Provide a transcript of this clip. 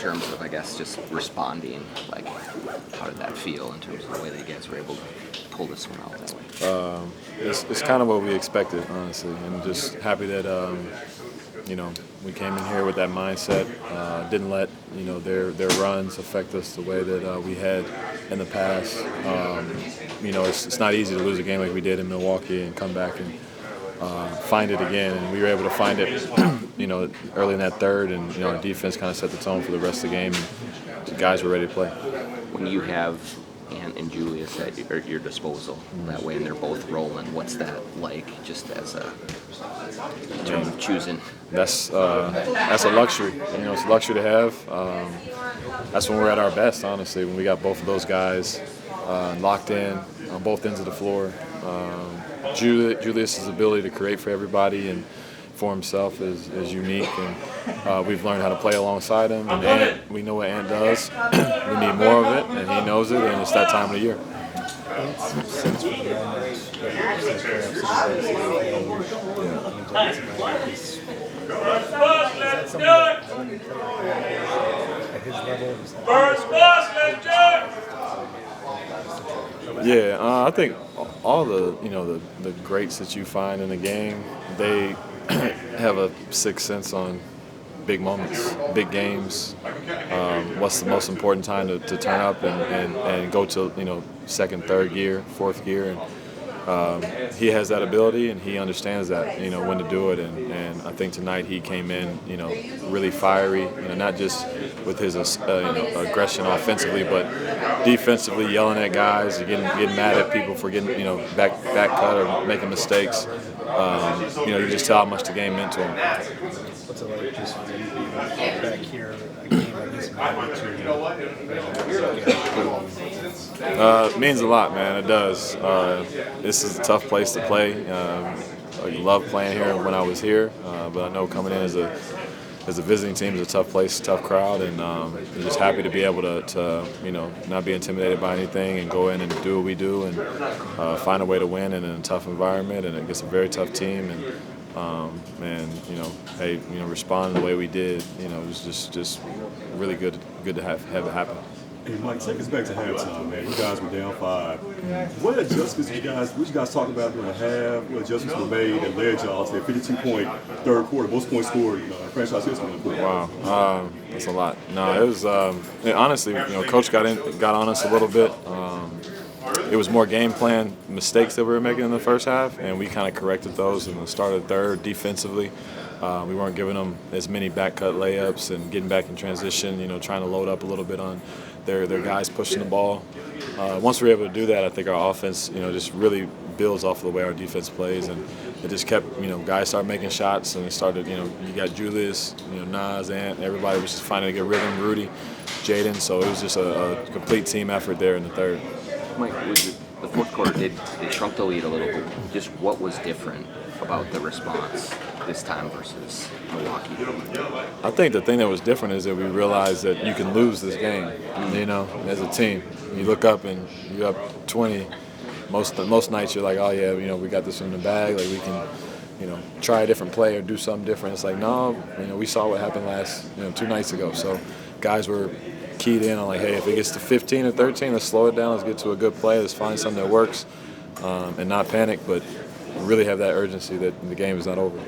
terms of, I guess, just responding? Like, how did that feel in terms of the way that you guys were able to pull this one out that way? It's kind of what we expected, honestly, and just happy that we came in here with that mindset. Didn't let their runs affect us the way that we had in the past. It's not easy to lose a game like we did in Milwaukee and come back and find it again, and we were able to find it, early in that third, and our defense kind of set the tone for the rest of the game, and the guys were ready to play. When you have Ant and Julius at your disposal that way, and they're both rolling, what's that like, just as a in terms of choosing? That's a luxury. It's a luxury to have. That's when we're at our best, honestly, when we got both of those guys locked in on both ends of the floor. Julius's ability to create for everybody and for himself is unique, and we've learned how to play alongside him. And Ant, we know what Ant does. We need more of it, and he knows it, and it's that time of the year. Yeah, I think all the greats that you find in the game, they have a sixth sense on big moments, big games. What's the most important time to turn up and go to second, third gear, fourth gear, and he has that ability, and he understands that when to do it. And I think tonight he came in really fiery, not just with his aggression offensively, but defensively, yelling at guys, getting mad at people for getting back cut or making mistakes. You just tell how much the game meant to him. What's it like just for you being back here, a game like this It means a lot, man. It does. This is a tough place to play. I love playing here when I was here, but I know coming in as a visiting team is a tough place, tough crowd, and I'm just happy to be able to not be intimidated by anything and go in and do what we do and find a way to win in a tough environment and against a very tough team. And responding the way we did, it was just really good to have it happen. Hey, Mike, take us back to halftime, man. You guys were down 5. What adjustments did you guys talk about during the half? What adjustments were made that led y'all to that 52-point third quarter, most points scored in franchise history? Wow, that's a lot. No, it was honestly, Coach got on us a little bit. It was more game plan mistakes that we were making in the first half, and we kind of corrected those in the start of the third defensively. We weren't giving them as many back cut layups and getting back in transition, trying to load up a little bit on their guys pushing the ball. Once we were able to do that, I think our offense, just really builds off of the way our defense plays, and it just kept, guys started making shots, and it started, you got Julius, Nas, Ant, everybody was just finding a good rhythm, Rudy, Jaden, so it was just a complete team effort there in the third. Mike, the fourth quarter did shrunk the lead a little bit. Just what was different about the response this time versus Milwaukee? I think the thing that was different is that we realized that you can lose this game, as a team. You look up and you're up 20. Most nights you're like, oh yeah, we got this in the bag. Like we can, try a different play or do something different. It's like, no, we saw what happened last, 2 nights ago. So guys were keyed in on like, hey, if it gets to 15 or 13, let's slow it down. Let's get to a good play. Let's find something that works, and not panic, but really have that urgency that the game is not over.